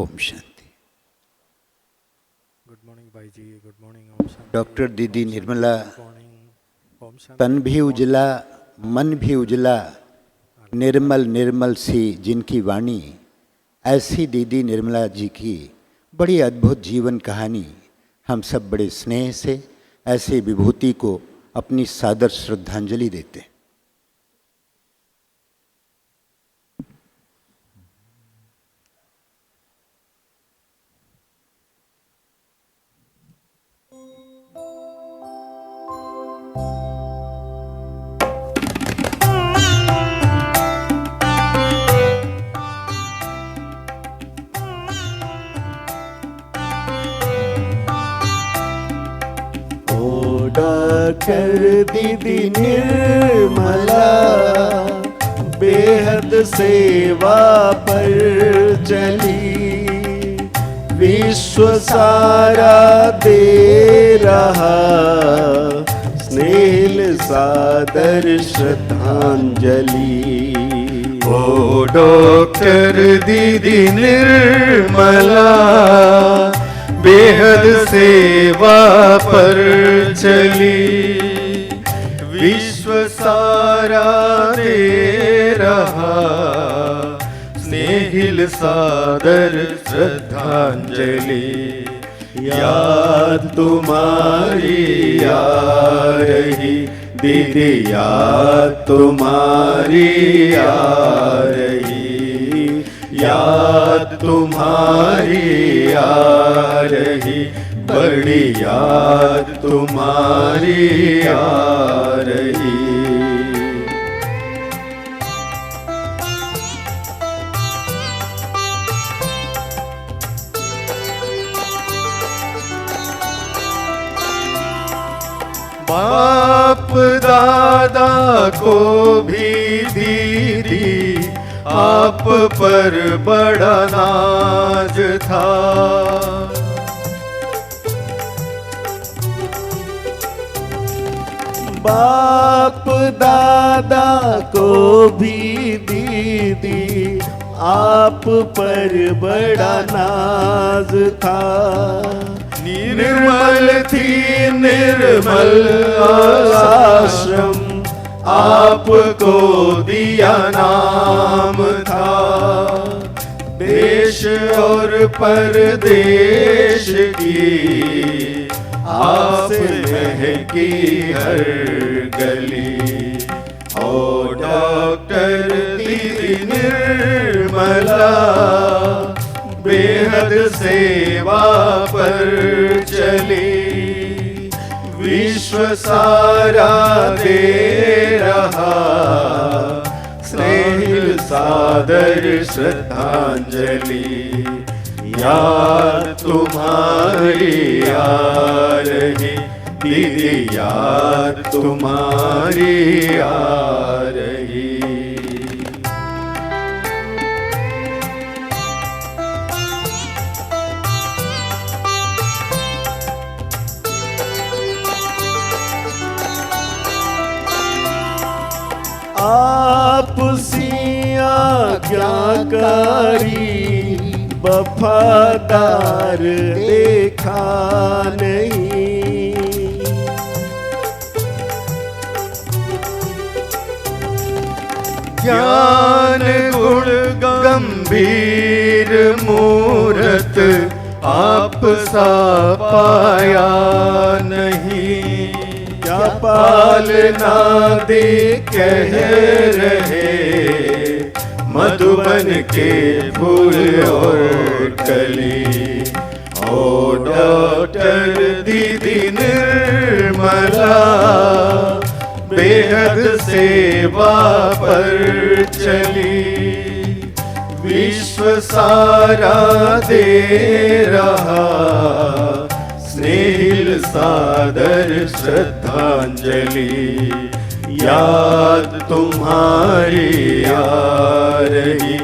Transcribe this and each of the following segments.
Om Shanti. Good morning भाई जी, good morning. Om Shanti. Doctor दीदी Nirmala, good morning. Om Shanti. तन भी उजला मन भी उजला, निर्मल निर्मल सी जिनकी वाणी, ऐसी दीदी निर्मला जी की बड़ी अद्भुत जीवन कहानी हम सब बड़े स्नेह से ऐसे विभूति को अपनी सादर श्रद्धांजलि देते हैं। डॉक्टर दीदी निर्मला बेहद सेवा पर चली, विश्व सारा दे रहा स्नेह सादर श्रद्धांजलि। ओ डॉक्टर दीदी निर्मला बेहद सेवा पर चली, विश्व सारा दे रहा स्नेहिल सादर श्रद्धांजलि। याद तुम्हारी आ रही दीदी, याद तुम्हारी आ रही, याद तुम्हारी आ रही, बड़ी याद तुम्हारी आ रही। बाप दादा को भी दीदी आप पर बड़ा नाज था, बाप दादा को भी दीदी आप पर बड़ा नाज था। निर्मल थी निर्मल आश्रम, आपको दिया नाम था, देश और परदेश की आप महकी हर गली। ओ डॉक्टर दीदी निर्मला बेहद सेवा पर चली, विश्व सारा दे रहा स्नेह सादर श्रद्धांजलि। याद तुम्हारी आ रही दीदी, याद तुम्हारी आ रही। आप सिया आज्ञाकारी वफादार देखा नहीं, ज्ञान गुण गंभीर मूरत आप सा पाया नहीं। क्या पालना दे कह रहे मधुबन के फूल और कली। ओ डॉक्टर दीदी निर्मला बेहद सेवा पर चली, विश्व सारा दे रहा स्नेहिल सादर श्रद्धांजलि। याद तुम्हारी आ रही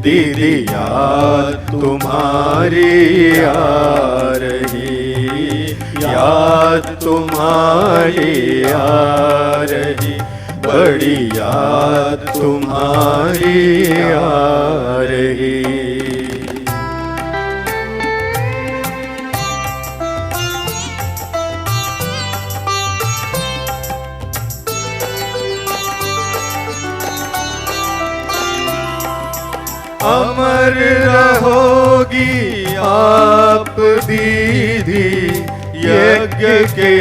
दीदी, याद तुम्हारी आ रही, याद तुम्हारी आ रही, बड़ी याद तुम्हारी आ रही। अमर रहोगी आप दीदी यज्ञ के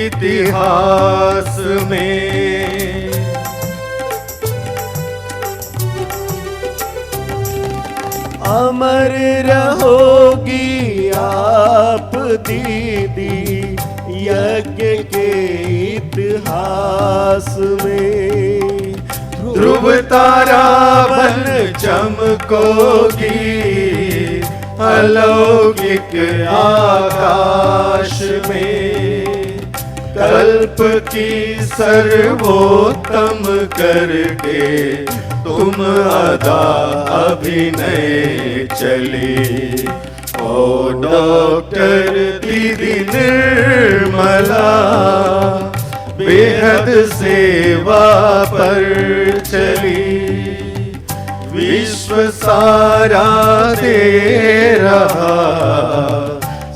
इतिहास में। अमर रहोगी आप दीदी यज्ञ के इतिहास में। ध्रुव तारा बन चमकोगी अलौकिक आकाश में। कल्प की सर्वोत्तम करके तुम अदा अभिनय चली। ओ डॉक्टर दीदी निर्मला बेहद सेवा पर चली। विश्व सारा दे रहा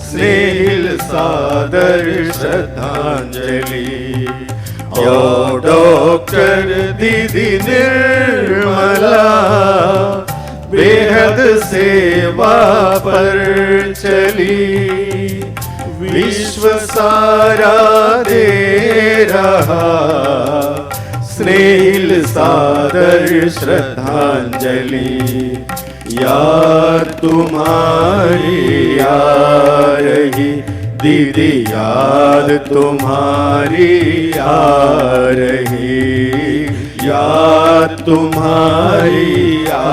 स्नेहिल सादर श्रद्धांजलि। ओ डॉक्टर दीदी निर्मला बेहद सेवा पर चली। विश्व सारा दे रहा स्नेहिल सादर श्रद्धांजलि। याद तुम्हारी आ रही दीदी याद तुम्हारी आ रही। याद तुम्हारी आ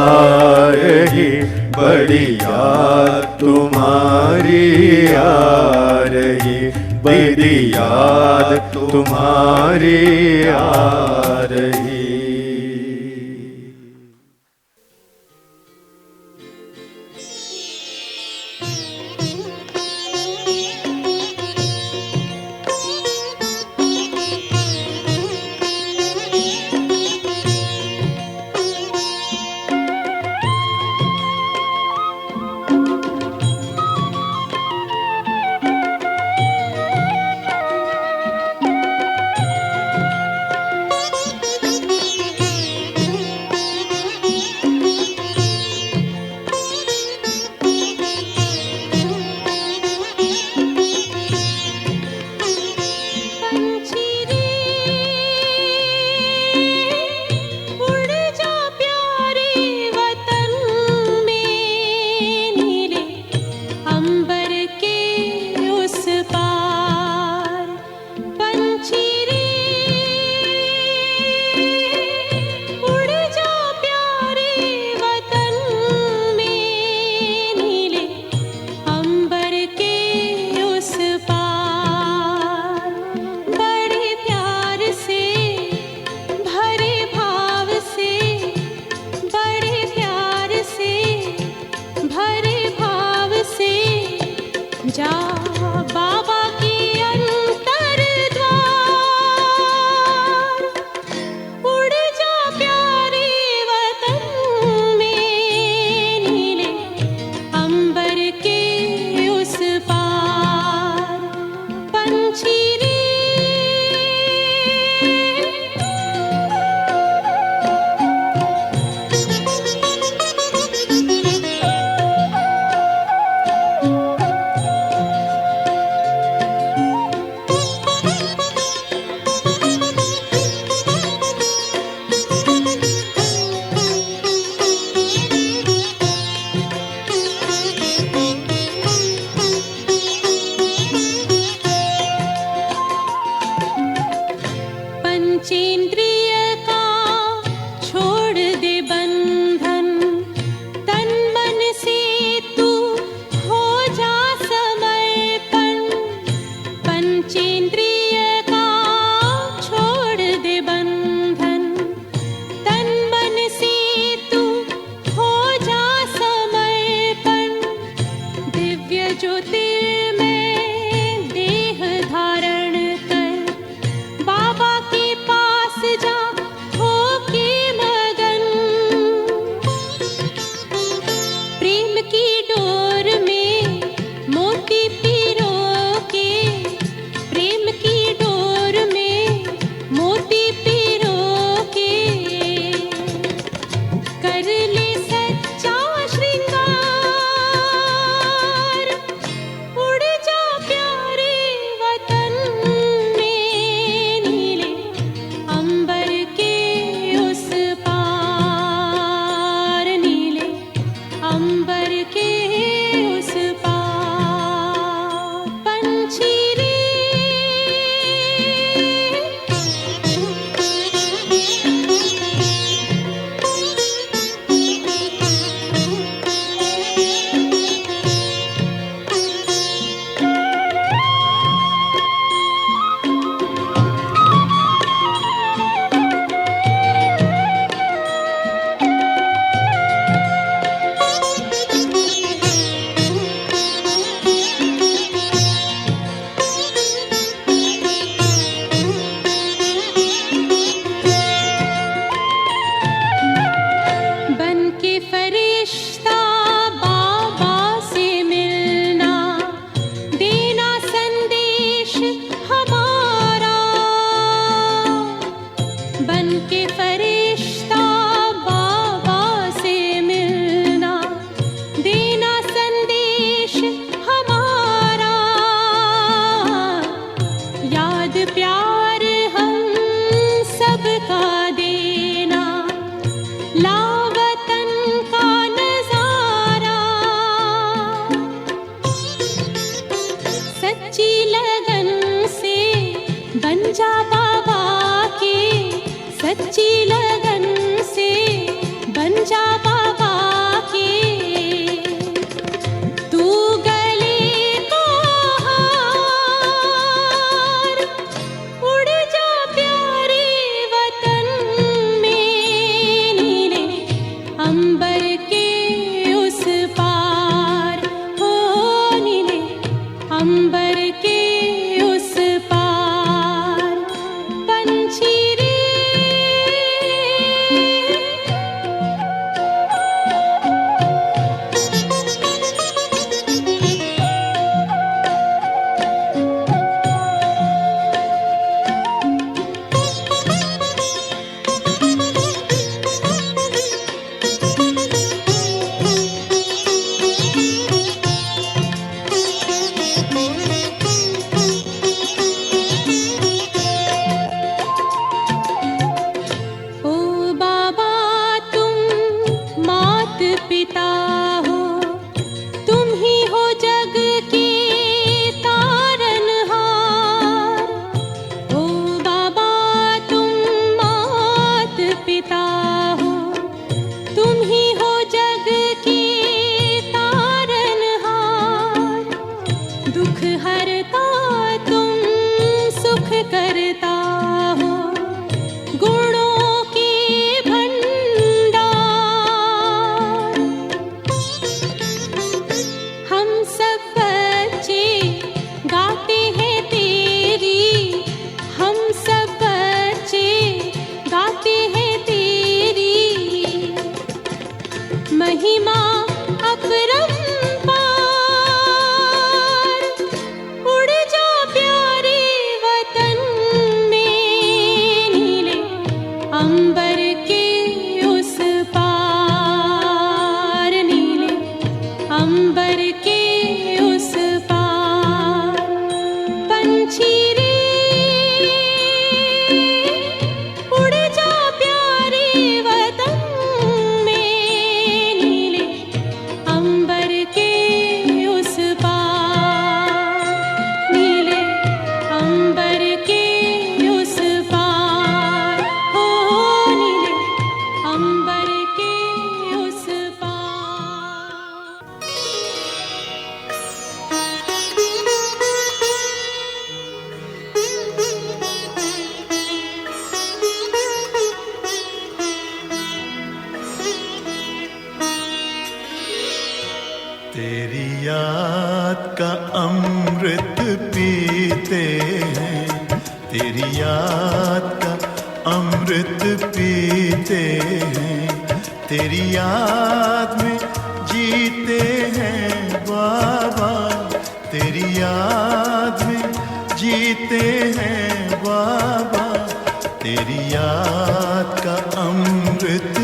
रही बड़ी याद तुम्हारी आ रही। दीदी याद तुम्हारी आ रही। कर ले सच्चा फरिश्ता बाबा से मिलना, देना संदेश हमारा। बन के फरिश्ता बाबा से मिलना, देना संदेश हमारा। याद प्यार हम सबका देना, लावतन का नजारा। सच्ची लगन से बन जा बाबा के, सच्ची लगन से बन जा बाबा के। तू गले को हार, उड़ जा प्यारे वतन में, नीले अंबर के उस पार हो, नीले अंबर के उस पार। पंछी रे ओ बाबा तुम मात पिता हो, तुम ही हो जग के तारनहार। ओ बाबा तुम मात पिता हो, तुम ही हो जग के तारनहार। दुख हरता तुम सुख करता हो, गुणों के भंडार। हम सब बच्चे गाते हैं तेरी, हम सब बच्चे गाते हैं तेरी महिमा अपरंपार। उड़ जा प्यारे वतन में, नीले अंबर के उस पार, नीले अंबर के उस पार। पंछी रे उड़ जा प्यारे वतन में, नीले अंबर के उस पार, नीले अंबर के उस पार हो, नीले अंबर के उस पार। तेरी याद का अमृत पीते हैं, तेरी याद का अमृत पीते हैं। तेरी याद में जीते हैं बाबा, तेरी याद में जीते हैं बाबा। तेरी याद का अमृत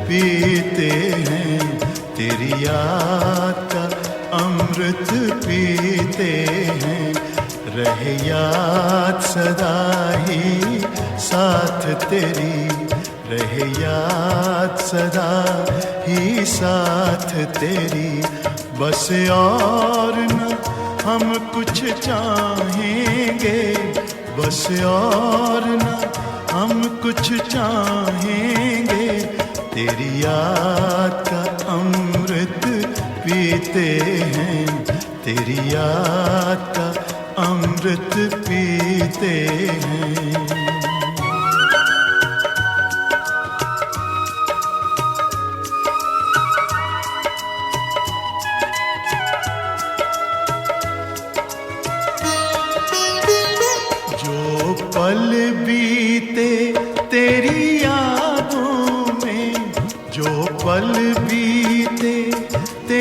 पीते हैं, तेरी याद का अमृत पीते हैं। रहे याद सदा ही साथ तेरी, रहे याद सदा ही साथ तेरी। बस और न हम कुछ चाहेंगे, बस और न हम कुछ चाहेंगे। तेरी याद का अमृत पीते हैं, तेरी याद का अमृत पीते हैं। जो पल बीते तेरी यादों में, जो पल बीते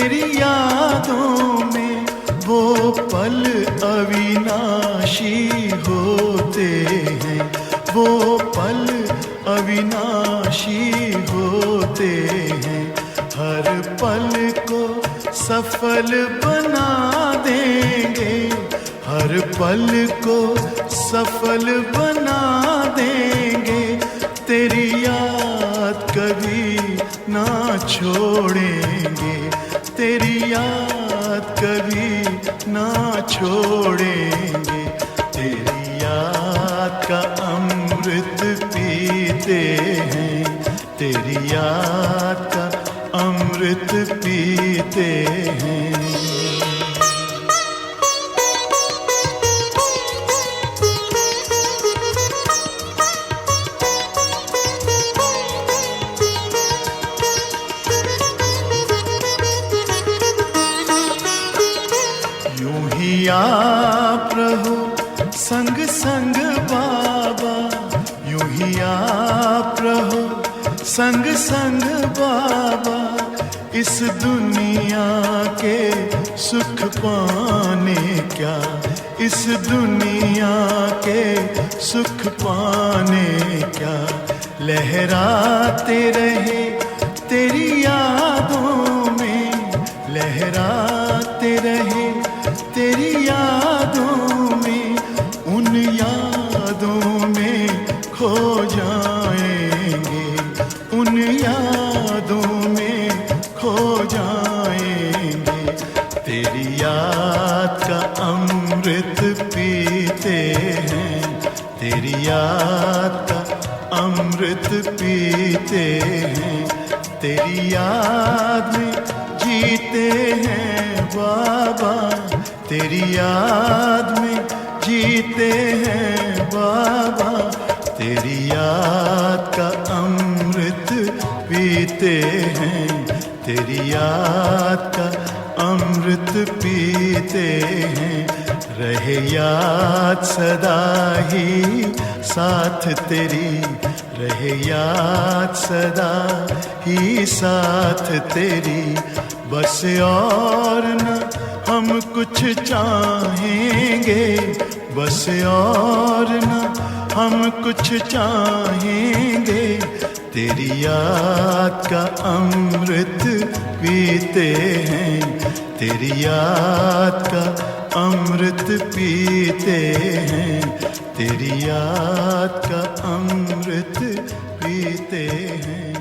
तेरी यादों में वो पल अविनाशी होते हैं, वो पल अविनाशी होते हैं। हर पल को सफल बना देंगे, हर पल को सफल बना देंगे। तेरी याद कभी ना छोड़ेंगे, तेरी याद कभी ना छोड़ेंगे। तेरी याद का अमृत पीते हैं, तेरी याद का अमृत पीते हैं। यूं ही आप रहो संग संग बाबा, यूं ही आप रहो संग संग बाबा। इस दुनिया के सुख पाने क्या, इस दुनिया के सुख पाने क्या। लहराते रहे तेरी यादों में, लहराते रहे तेरी यादों में। उन यादों में खो जाएंगे, उन यादों में खो जाएंगे। तेरी याद का अमृत पीते हैं, तेरी याद का अमृत पीते हैं। तेरी याद में जीते हैं बाबा, तेरी याद में जीते हैं बाबा। तेरी याद का अमृत पीते हैं, तेरी याद का अमृत पीते हैं। रहे याद सदा ही साथ तेरी, रहे याद सदा ही साथ तेरी। बस और न हम कुछ चाहेंगे, बस और न हम कुछ चाहेंगे। तेरी याद का अमृत पीते हैं, तेरी याद का अमृत पीते हैं। तेरी याद का अमृत पीते हैं।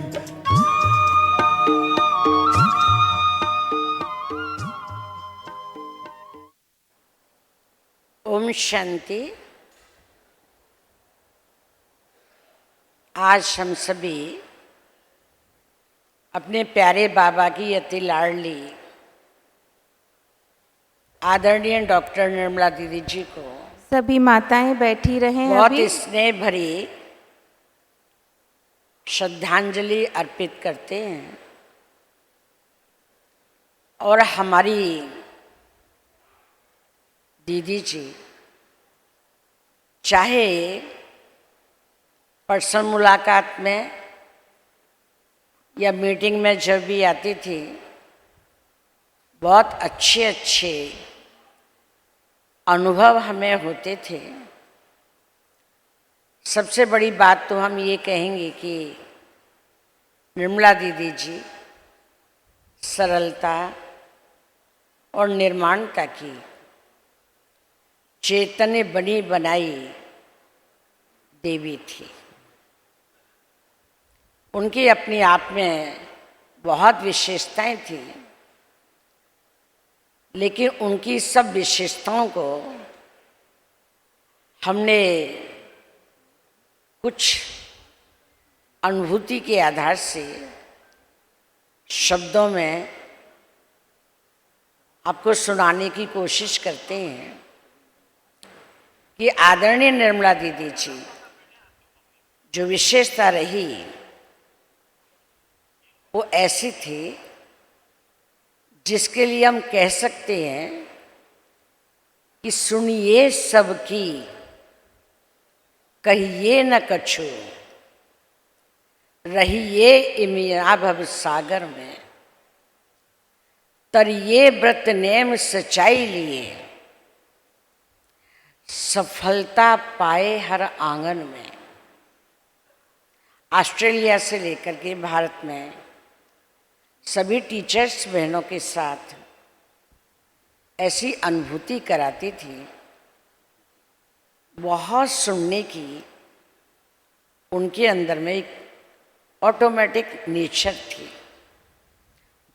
ओम शांति। आज हम सभी अपने प्यारे बाबा की अति लाडली आदरणीय डॉक्टर निर्मला दीदी जी को सभी माताएं बैठी रहें। बहुत अभी स्नेह भरी श्रद्धांजलि अर्पित करते हैं। और हमारी दीदी जी चाहे पर्सनल मुलाकात में या मीटिंग में जब भी आती थी, बहुत अच्छे अच्छे अनुभव हमें होते थे। सबसे बड़ी बात तो हम ये कहेंगे कि निर्मला दीदी जी सरलता और निर्माणता की चैतन्य बनी बनाई देवी थी। उनकी अपने आप में बहुत विशेषताएं थी, लेकिन उनकी सब विशेषताओं को हमने कुछ अनुभूति के आधार से शब्दों में आपको सुनाने की कोशिश करते हैं कि आदरणीय निर्मला दीदी जी जो विशेषता रही वो ऐसी थी जिसके लिए हम कह सकते हैं कि सुनिए सबकी, कहिए न कछु, रहिए इमिया भव सागर में। तर ये व्रत नेम सच्चाई लिए, सफलता पाए हर आंगन में। ऑस्ट्रेलिया से लेकर के भारत में सभी टीचर्स बहनों के साथ ऐसी अनुभूति कराती थी, बहुत सुनने की उनके अंदर में एक ऑटोमेटिक नेचर थी।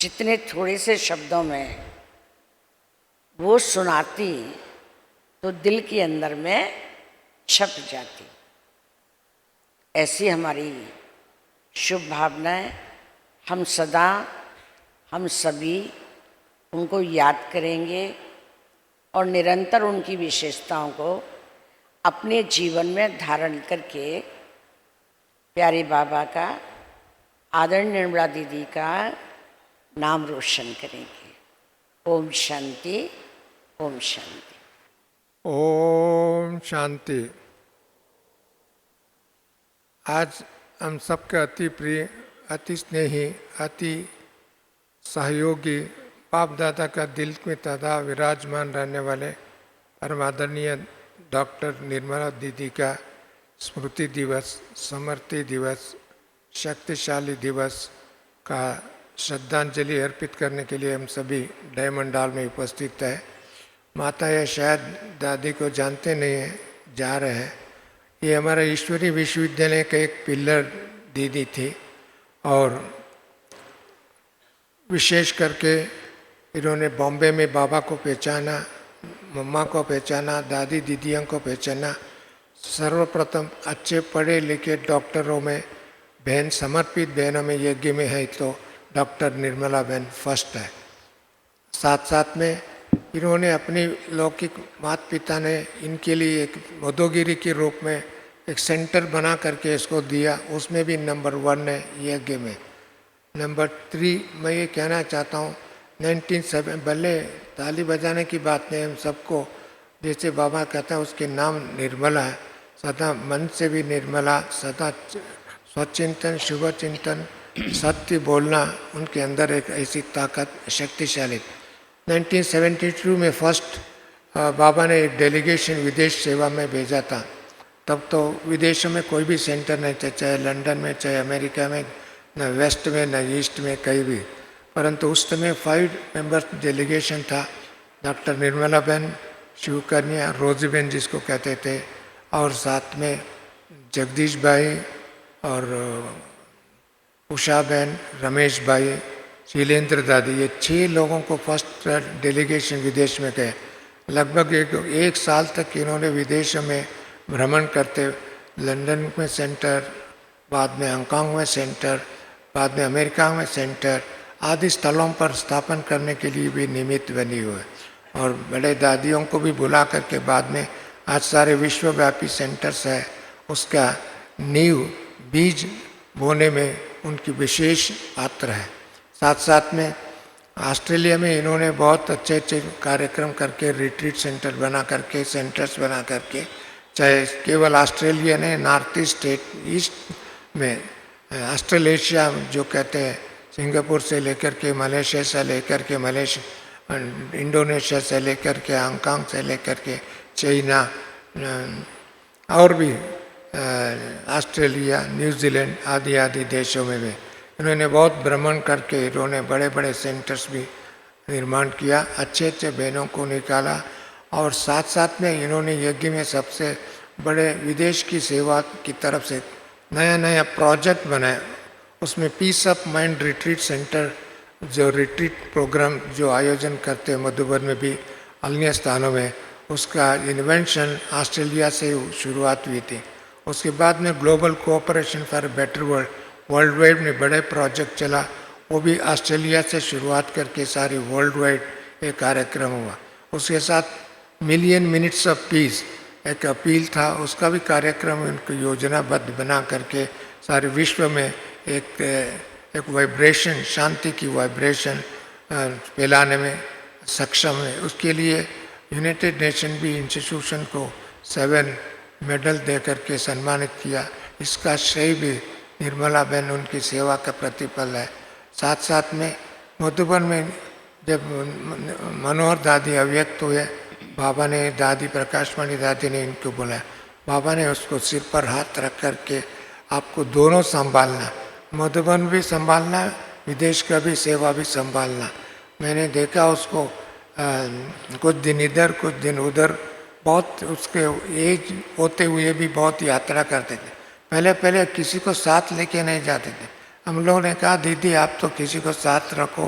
जितने थोड़े से शब्दों में वो सुनाती तो दिल के अंदर में छप जाती। ऐसी हमारी शुभ भावनाएं, हम सदा हम सभी उनको याद करेंगे और निरंतर उनकी विशेषताओं को अपने जीवन में धारण करके प्यारे बाबा का, आदरणीय निर्मला दीदी का नाम रोशन करेंगे। ओम शांति, ओम शांति। ओम शांति। आज हम सबके अति प्रिय, अति स्नेही, अति सहयोगी, बाप दादा का दिल में सदा विराजमान रहने वाले परम आदरणीय डॉक्टर निर्मला दीदी का स्मृति दिवस, समर्ति दिवस, शक्तिशाली दिवस का श्रद्धांजलि अर्पित करने के लिए हम सभी डायमंड हॉल में उपस्थित है। माता या शायद दादी को जानते नहीं हैं, जा रहे हैं। ये हमारा ईश्वरी विश्वविद्यालय का एक पिलर दीदी थी और विशेष करके इन्होंने बॉम्बे में बाबा को पहचाना, मम्मा को पहचाना, दादी दीदियों को पहचाना। सर्वप्रथम अच्छे पढ़े लिखे डॉक्टरों में बहन, समर्पित बहनों में यज्ञ में है तो डॉक्टर निर्मला बहन फर्स्ट है। साथ साथ में इन्होंने अपनी लौकिक माता पिता ने इनके लिए एक मधुगिरी के रूप में एक सेंटर बना करके इसको दिया, उसमें भी नंबर 1 है यज्ञ में। नंबर 3 मैं ये कहना चाहता हूँ, 1907 भले ताली बजाने की बात नहीं, हम सबको जैसे बाबा कहता है उसके नाम निर्मला है, सदा मन से भी निर्मला, सदा स्वचिंतन, शुभ चिंतन, सत्य बोलना, उनके अंदर एक ऐसी ताकत शक्तिशाली। 1972 में फर्स्ट बाबा ने एक डेलीगेशन विदेश सेवा में भेजा था। तब तो विदेशों में कोई भी सेंटर नहीं था, चाहे लंदन में, चाहे अमेरिका में, न वेस्ट में, न ईस्ट में, कहीं भी। परंतु उस समय 5 मेंबर्स डेलीगेशन था। डॉक्टर निर्मला बहन, शिवकन्या, रोजी बहन जिसको कहते थे, और साथ में जगदीश भाई और उषा बहन, रमेश भाई, शीलेंद्र दादी, ये 6 लोगों को फर्स्ट डेलीगेशन विदेश में गए। लगभग एक साल तक इन्होंने विदेशों में भ्रमण करते, लंदन में सेंटर, बाद में हांगकांग में सेंटर, बाद में अमेरिका में सेंटर आदि स्थलों पर स्थापन करने के लिए भी निमित्त बनी हुए, और बड़े दादियों को भी बुला करके बाद में आज सारे विश्वव्यापी सेंटर्स है, उसका नींव बीज बोने में उनकी विशेष पात्र है। साथ साथ में ऑस्ट्रेलिया में इन्होंने बहुत अच्छे अच्छे कार्यक्रम करके, रिट्रीट सेंटर बना करके, सेंटर्स बना करके, चाहे केवल ऑस्ट्रेलिया ने, नॉर्थ ईस्ट स्टेट, ईस्ट में ऑस्ट्रेलेशिया जो कहते हैं, सिंगापुर से लेकर के, मलेशिया से लेकर के, इंडोनेशिया से लेकर के, हांगकांग से लेकर के, चाइना और भी ऑस्ट्रेलिया, न्यूजीलैंड आदि आदि देशों में भी इन्होंने बहुत भ्रमण करके इन्होंने बड़े बड़े सेंटर्स भी निर्माण किया, अच्छे अच्छे बहनों को निकाला। और साथ साथ में इन्होंने यज्ञ में सबसे बड़े विदेश की सेवा की तरफ से नया नया प्रोजेक्ट बनाया। उसमें peace of mind retreat centre, जो रिट्रीट प्रोग्राम जो आयोजन करते हैं मधुबन में भी, अन्य स्थानों में, उसका इन्वेंशन ऑस्ट्रेलिया से शुरुआत हुई थी। उसके बाद में global cooperation for better world, world wide में बड़े प्रोजेक्ट चला, वो भी ऑस्ट्रेलिया से शुरुआत करके सारी वर्ल्ड वाइड एक कार्यक्रम हुआ। उसके साथ मिलियन मिनट्स ऑफ पीस एक अपील था, उसका भी कार्यक्रम उनको योजनाबद्ध बना करके सारे विश्व में एक वाइब्रेशन, शांति की वाइब्रेशन फैलाने में सक्षम है। उसके लिए यूनाइटेड नेशन भी इंस्टीट्यूशन को 7 मेडल दे करके सम्मानित किया। इसका श्रेय भी निर्मला बहन, उनकी सेवा का प्रतिफल है। साथ साथ में मधुबन में जब मनोहर दादी अव्यक्त हुए, बाबा ने, दादी प्रकाशमणि दादी ने इनको बुलाया। बाबा ने उसको सिर पर हाथ रख कर के, आपको दोनों संभालना, मधुबन भी संभालना, विदेश का भी सेवा भी संभालना। मैंने देखा उसको कुछ दिन इधर कुछ दिन उधर, बहुत उसके एज होते हुए भी बहुत यात्रा करते थे। पहले पहले किसी को साथ लेके नहीं जाते थे। हम लोगों ने कहा दीदी आप तो किसी को साथ रखो,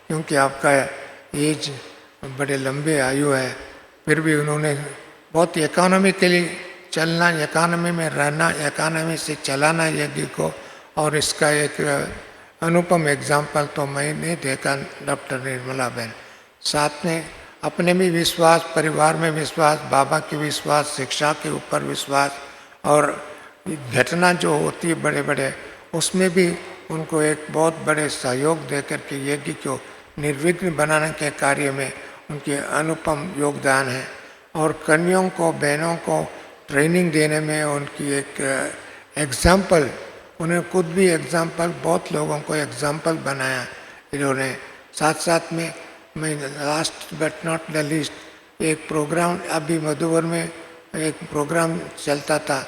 क्योंकि आपका एज बड़े लंबे आयु है। फिर भी उन्होंने बहुत इकोनॉमिकली चलना, इकोनॉमी में रहना, इकोनॉमी से चलाना यज्ञ को, और इसका एक अनुपम एग्जाम्पल तो मैंने देखा डॉक्टर निर्मला बहन। साथ में अपने भी विश्वास, परिवार में विश्वास, बाबा की विश्वास, शिक्षा के ऊपर विश्वास, और घटना जो होती है बड़े बड़े, उसमें भी उनको एक बहुत बड़े सहयोग देकर के यज्ञ को निर्विघ्न बनाने के कार्य में उनके अनुपम योगदान है। और कन्याओं को, बहनों को ट्रेनिंग देने में उनकी एक एग्जाम्पल, उन्हें खुद भी एग्जाम्पल, बहुत लोगों को एग्जाम्पल बनाया इन्होंने। साथ साथ में मैं last but not the least, एक प्रोग्राम अभी मधुबन में एक प्रोग्राम चलता था,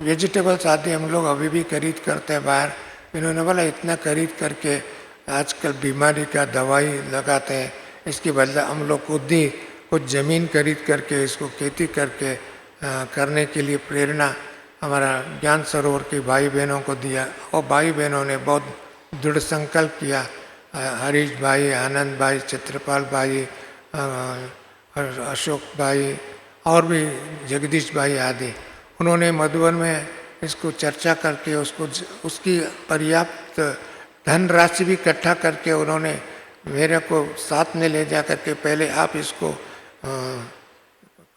वेजिटेबल्स आदि हम लोग अभी भी खरीद करते हैं बाहर। इन्होंने बोला इतना खरीद करके आजकल बीमारी का दवाई लगाते हैं, इसके बदले हम लोग खुद ही कुछ ज़मीन खरीद करके इसको खेती करके करने के लिए प्रेरणा हमारा ज्ञान सरोवर के भाई बहनों को दिया। और भाई बहनों ने बहुत दृढ़ संकल्प किया। हरीश भाई, आनंद भाई, चित्रपाल भाई, अशोक भाई और भी जगदीश भाई आदि, उन्होंने मधुबन में इसको चर्चा करके उसको उसकी पर्याप्त धनराशि भी इकट्ठा करके उन्होंने मेरे को साथ में ले जा करके पहले आप इसको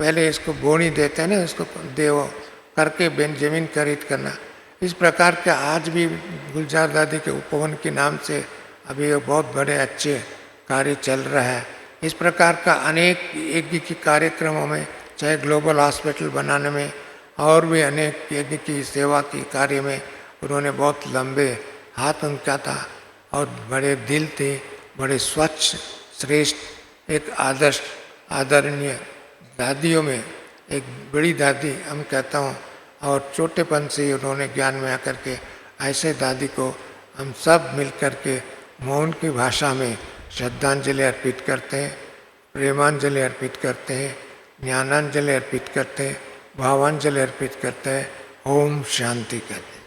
पहले इसको बोनी देते हैं ना, इसको देव करके ज़मीन खरीद करना। इस प्रकार के आज भी गुलजार दादी के उपवन के नाम से अभी ये बहुत बड़े अच्छे कार्य चल रहा है। इस प्रकार का अनेक यज्ञ के कार्यक्रमों में, चाहे ग्लोबल हॉस्पिटल बनाने में और भी अनेक यज्ञ की सेवा की कार्य में उन्होंने बहुत लंबे हाथ उनका था और बड़े दिल थे, बड़े स्वच्छ, श्रेष्ठ, एक आदर्श, आदरणीय दादियों में एक बड़ी दादी हम कहता हूँ। और छोटेपन से ही उन्होंने ज्ञान में आकर के ऐसे दादी को हम सब मिल कर के मौन की भाषा में श्रद्धांजलि अर्पित करते हैं, प्रेमांजलि अर्पित करते हैं, ज्ञानांजलि अर्पित करते हैं, भावांजलि अर्पित करते हैं। ओम शांति कहते हैं।